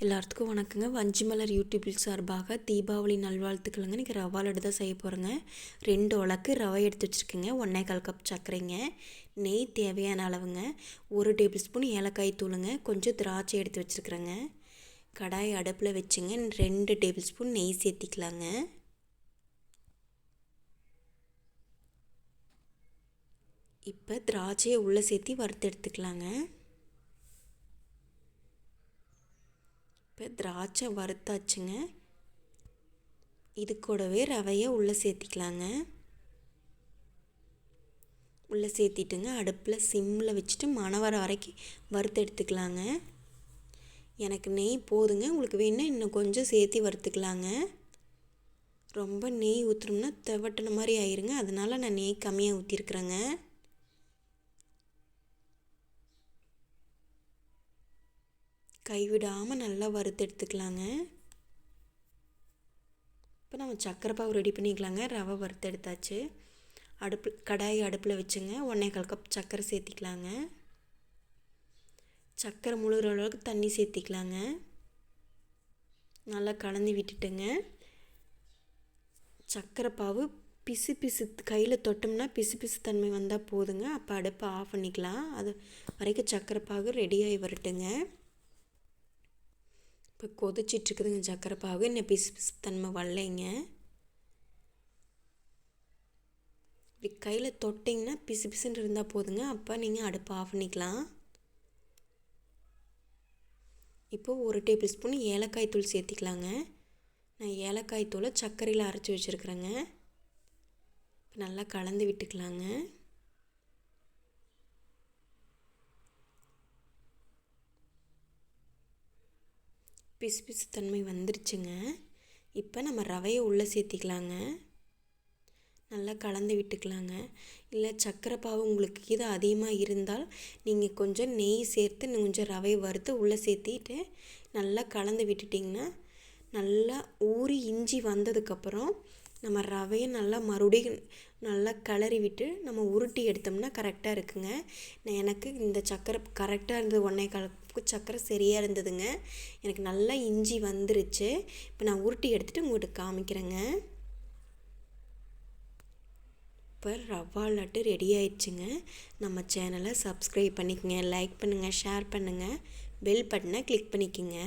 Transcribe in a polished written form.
எல்லாத்துக்கும் வணக்கங்க. வஞ்சி மலர் யூடியூபில் சார்பாக தீபாவளி நல்வாழ்த்துக்களுங்க. இன்றைக்கி ரவா லட்டு தான் செய்ய போகிறேங்க. 2 உலக்கு ரவை எடுத்து வச்சுருக்கேங்க. 1/4 கப் சர்க்கரைங்க, நெய் தேவையான அளவுங்க, 1 டேபிள் ஸ்பூன் ஏலக்காய் தூளுங்க, கொஞ்சம் திராட்சை எடுத்து வச்சுருக்குறேங்க. கடாய் அடுப்பில் வச்சுங்க 2 டேபிள் ஸ்பூன் நெய் சேர்த்திக்கலாங்க. இப்போ திராட்சையை உள்ளே சேர்த்தி வறுத்து எடுத்துக்கலாங்க. இப்போ திராட்சை வறுத்தாச்சுங்க. இது கூடவே ரவையை உள்ளே சேர்த்திக்கலாங்க. உள்ளே சேர்த்திட்டுங்க அடுப்பில் சிம்மில் வச்சுட்டு மணம் வர வரைக்கும் வறுத்து எடுத்துக்கலாங்க. எனக்கு நெய் போதுங்க, உங்களுக்கு வேணுன்னா இன்னும் கொஞ்சம் சேர்த்தி வறுத்துக்கலாங்க. ரொம்ப நெய் ஊற்றுனோம்னா தெவட்டின மாதிரி ஆயிருங்க, அதனால் நான் நெய் கம்மியாக ஊற்றிருக்குறேங்க. கைவிடாமல் நல்லா வறுத்து எடுத்துக்கலாங்க. இப்போ நம்ம சர்க்கரை பாவு ரெடி பண்ணிக்கலாங்க. ரவை வறுத்து எடுத்தாச்சு. கடாய் அடுப்பில் வச்சுங்க 1/4 கப் சர்க்கரை சேர்த்திக்கலாங்க. சர்க்கரை முழுகிற அளவுக்கு தண்ணி சேர்த்திக்கலாங்க. நல்லா கலந்து விட்டுட்டுங்க. சர்க்கரை பாவு பிசு கையில் தொட்டோம்னா பிசு தன்மை வந்தால் போதுங்க. அப்போ அடுப்பை ஆஃப் பண்ணிக்கலாம். அது வரைக்கும் சர்க்கரை பாகு ரெடியாகி வரட்டுங்க. இப்போ கொதிச்சிட்ருக்குதுங்க சர்க்கரை பாகு. இன்னும் பிசு தன்மை வரலைங்க. இப்படி கையில் தொட்டிங்கன்னா பிசுன்னு இருந்தால் போதுங்க. அப்போ நீங்கள் அடுப்பை ஆஃப் பண்ணிக்கலாம். இப்போது 1 டேபிள் ஸ்பூன் ஏலக்காய் தூள் சேர்த்திக்கலாங்க. நான் ஏலக்காய் தூளை சர்க்கரையில் அரைச்சி வச்சுருக்குறேங்க. நல்லா கலந்து விட்டுக்கலாங்க. பிசு தன்மை வந்துருச்சுங்க. இப்போ நம்ம ரவையை உள்ளே சேர்த்திக்கலாங்க. நல்லா கலந்து விட்டுக்கலாங்க. இல்லை சர்க்கரை பாவு உங்களுக்கு இது அதிகமாக இருந்தால் நீங்கள் கொஞ்சம் நெய் சேர்த்து கொஞ்சம் ரவையை வறுத்து உள்ளே சேர்த்திட்டு நல்லா கலந்து விட்டுட்டிங்கன்னா நல்லா ஊறி இஞ்சி வந்ததுக்கப்புறம் நம்ம ரவையை நல்லா மறுபடியும் நல்லா கிளறி விட்டு நம்ம உருட்டி எடுத்தோம்னா கரெக்டாக இருக்குங்க. எனக்கு இந்த சர்க்கரை கரெக்டாக இருந்தது. 1/4 கப்பு சர்க்கரை சரியாக இருந்ததுங்க. எனக்கு நல்லா இஞ்சி வந்துருச்சு. இப்போ நான் உருட்டி எடுத்துகிட்டு உங்கள்கிட்ட காமிக்கிறேங்க. இப்போ ரவா லட்டு ரெடி ஆயிடுச்சுங்க. நம்ம சேனலை சப்ஸ்கிரைப் பண்ணிக்கங்க, லைக் பண்ணுங்கள், ஷேர் பண்ணுங்கள், பெல் பட்டனை கிளிக் பண்ணிக்கோங்க.